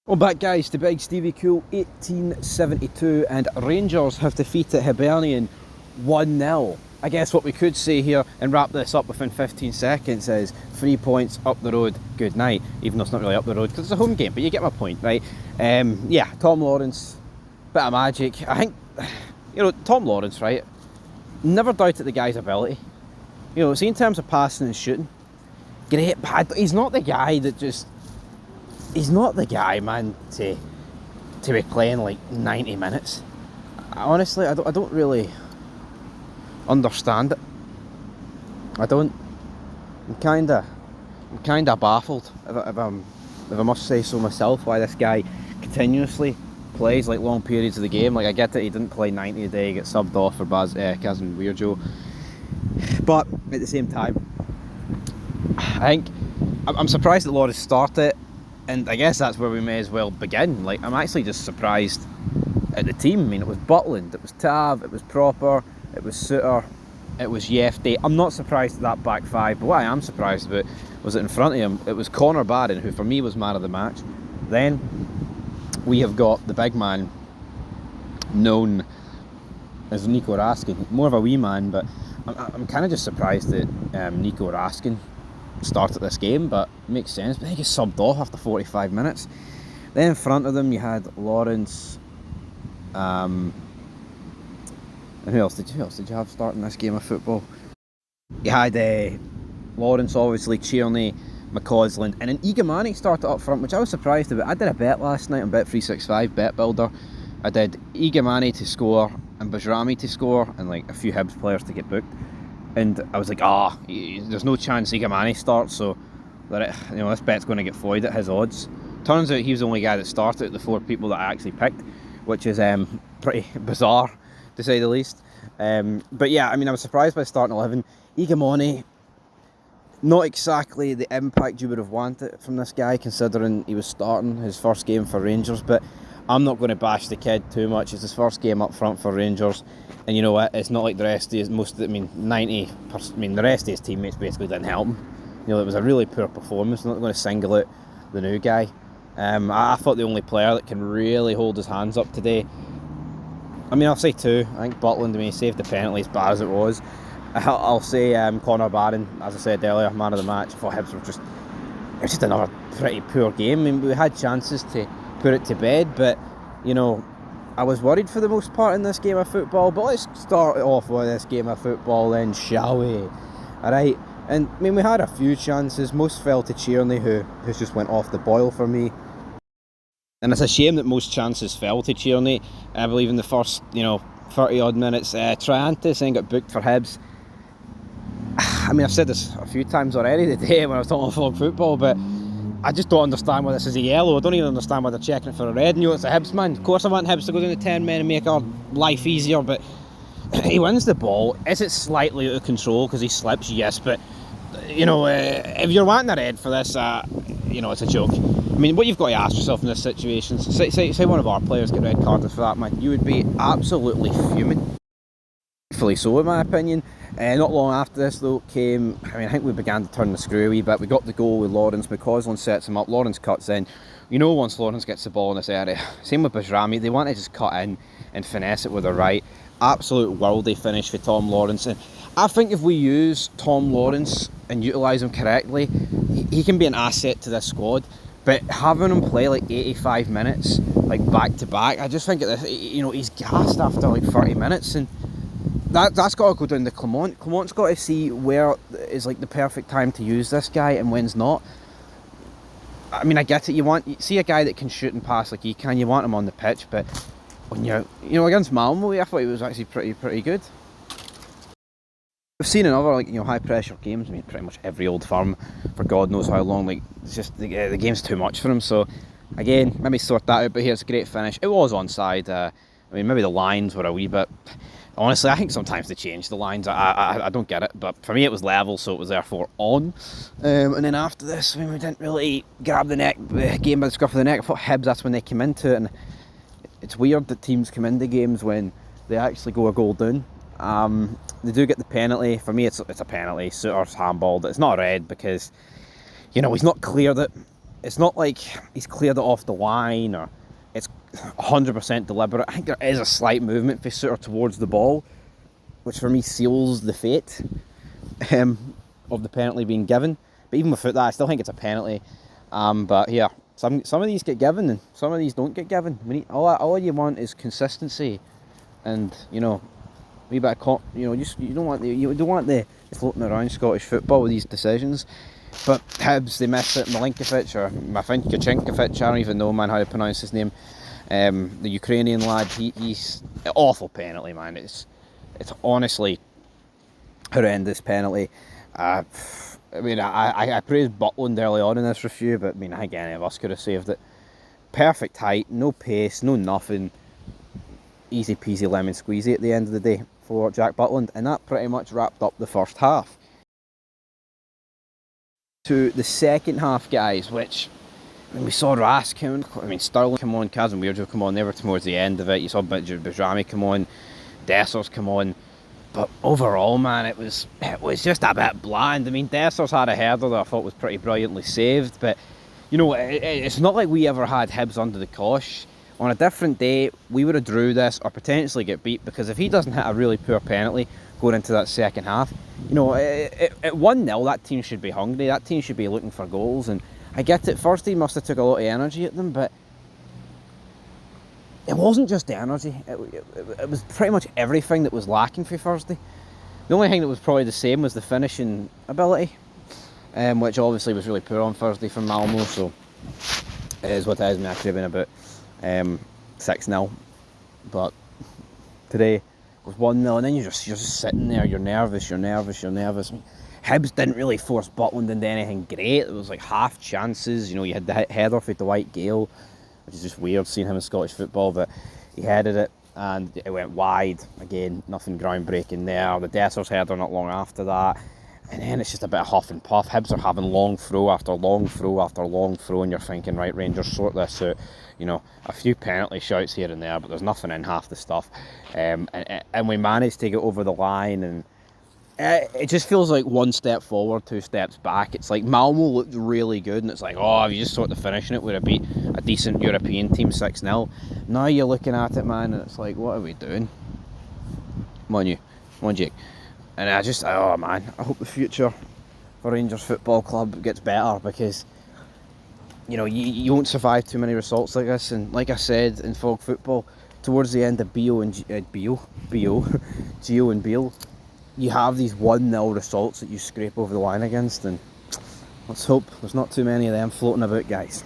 Well, back guys to Big Stevie Cool 1872, and Rangers have defeated Hibernian 1-0. I guess what we could say here and wrap this up within 15 seconds is 3 points up the road, good night. Even though it's not really up the road because it's a home game, but you get my point, right? Yeah, Tom Lawrence, bit of magic. I think, Tom Lawrence, right? Never doubted the guy's ability. See, in terms of passing and shooting, great, but he's not the guy that just. He's not the guy, man, to be playing like 90 minutes. Honestly, I don't really understand it. I don't. I'm kind of baffled, if I must say so myself, why this guy continuously plays like long periods of the game. Like, I get that he didn't play 90 a day, he got subbed off for Kazan Weirjo, but at the same time, I think I'm surprised that Lawrence started. And I guess that's where we may as well begin. Like, I'm actually just surprised at the team. I mean, it was Butland, it was Tav, it was Proper, it was Suter, it was Yefty. I'm not surprised at that back five, but what I am surprised about was that in front of him, it was Connor Barron, who for me was man of the match. Then we have got the big man known as Nico Raskin. More of a wee man, but I'm kind of just surprised that Nico Raskin started this game, but it makes sense. But he gets subbed off after 45 minutes. Then in front of them you had Lawrence, and who else did you have starting this game of football? You had Lawrence, obviously, Tierney, McCausland, and then Igamani started up front, which I was surprised about. I did a bet last night on Bet365 Bet Builder. I did Igamani to score and Bajrami to score and like a few Hibs players to get booked. And I was like, there's no chance Igamani starts, so that this bet's going to get void at his odds. Turns out he was the only guy that started at the four people that I actually picked, which is pretty bizarre, to say the least. But yeah, I mean, I was surprised by starting 11. Igamani, not exactly the impact you would have wanted from this guy, considering he was starting his first game for Rangers, but I'm not going to bash the kid too much. It's his first game up front for Rangers, and you know what? It's not like the rest of his, the rest of his teammates basically didn't help him. It was a really poor performance. I'm not going to single out the new guy. I thought the only player that can really hold his hands up today, I mean, I'll say two. I think Butland, he saved the penalty as bad as it was. I'll say Connor Barron, as I said earlier, man of the match. I thought Hibs were just another pretty poor game. I mean, we had chances to put it to bed, but I was worried for the most part in this game of football. But let's start off with this game of football then, shall we? Alright, and I mean, we had a few chances. Most fell to Tierney, who's just went off the boil for me. And it's a shame that most chances fell to Tierney. I believe in the first 30 odd minutes. Triantis then got booked for Hibs. I mean, I've said this a few times already today when I was talking about football, but I just don't understand why this is a yellow. I don't even understand why they're checking it for a red. It's a Hibs man. Of course I want Hibs to go down to 10 men and make our life easier, but he wins the ball. Is it slightly out of control because he slips? Yes, but if you're wanting a red for this, it's a joke. I mean, what you've got to ask yourself in this situation, say one of our players get red carded for that, man, you would be absolutely fuming. Rightfully so, in my opinion. Not long after this, though, came, I think we began to turn the screw a wee bit. We got the goal with Lawrence. McCausland sets him up. Lawrence cuts in. Once Lawrence gets the ball in this area, same with Bajrami, they want to just cut in and finesse it with the right. Absolute worldy finish for Tom Lawrence. And I think if we use Tom Lawrence and utilise him correctly, he can be an asset to this squad. But having him play like 85 minutes, like back to back, I just think he's gassed after like 30 minutes, and that's got to go down to Clement. Clement's got to see where is like the perfect time to use this guy and when's not. I mean, I get it. You see a guy that can shoot and pass like he can. You want him on the pitch, but when against Malmo, I thought he was actually pretty good. We've seen in other high pressure games. I mean, pretty much every old firm for God knows how long. Like, it's just the game's too much for him. So again, maybe sort that out. But here's a great finish. It was onside. I mean, maybe the lines were a wee bit. Honestly, I think sometimes they change the lines. I don't get it, but for me it was level, so it was therefore on. And then after this, we didn't really grab the game by the scruff of the neck. I thought Hibs, that's when they came into it, and it's weird that teams come into games when they actually go a goal down. They do get the penalty. For me, it's a penalty. Suter's handballed. It's not a red because he's not cleared it. it's not like he's cleared it off the line or it's 100% deliberate. I think there is a slight movement for Suter towards the ball, which for me seals the fate of the penalty being given. But even without that, I still think it's a penalty. But yeah, some of these get given and some of these don't get given. All you want is consistency, and you know, a wee bit of you don't want the floating around Scottish football with these decisions. But Hibs, they miss it. Milinkovic or Mafinkovic, I don't even know, man, how to pronounce his name. The Ukrainian lad, he's an awful penalty, man. It's honestly horrendous penalty. I praised Butland early on in this review, but I mean, I think any of us could have saved it. Perfect height, no pace, no nothing. Easy peasy lemon squeezy at the end of the day for Jack Butland, and that pretty much wrapped up the first half. To the second half, guys, which we saw Ras come on, Sterling come on, Casemiro come on, they were towards the end of it. You saw Bajrami come on, Dessers come on. But overall, man, it was just a bit bland. I mean, Dessers had a header that I thought was pretty brilliantly saved, but you know, it's not like we ever had Hibs under the cosh. On a different day, we would have drew this or potentially get beat, because if he doesn't hit a really poor penalty going into that second half, you know, at 1-0, that team should be hungry. That team should be looking for goals. And I get it, first he must have took a lot of energy at them, but it wasn't just the energy. It was pretty much everything that was lacking for Thursday. The only thing that was probably the same was the finishing ability, which obviously was really poor on Thursday from Malmo. So it is what it is. I could have been about 6-0, but today was 1-0, and then you're just sitting there. You're nervous. I mean, Hibs didn't really force Butland into anything great. It was like half chances. You know, you had the header off at the White Gale, which is just weird seeing him in Scottish football, but he headed it and it went wide. Again, nothing groundbreaking there. The Dessers header not long after that, and then it's just a bit of huff and puff. Hibs are having long throw after long throw after long throw, and you're thinking, right, Rangers, sort this out. You know, a few penalty shouts here and there, but there's nothing in half the stuff. And we managed to get over the line, and it just feels like one step forward, two steps back. It's like Malmo looked really good, and it's like, oh, if you just sort of finishing it, would have beat a decent European team 6-0. Now you're looking at it, man, and it's like, what are we doing? Come on, Jake. And oh man, I hope the future for Rangers Football Club gets better, because you know, you won't survive too many results like this. And like I said, in Fog Football, towards the end of Gio and Beale, you have these 1-0 results that you scrape over the line against, and let's hope there's not too many of them floating about, guys.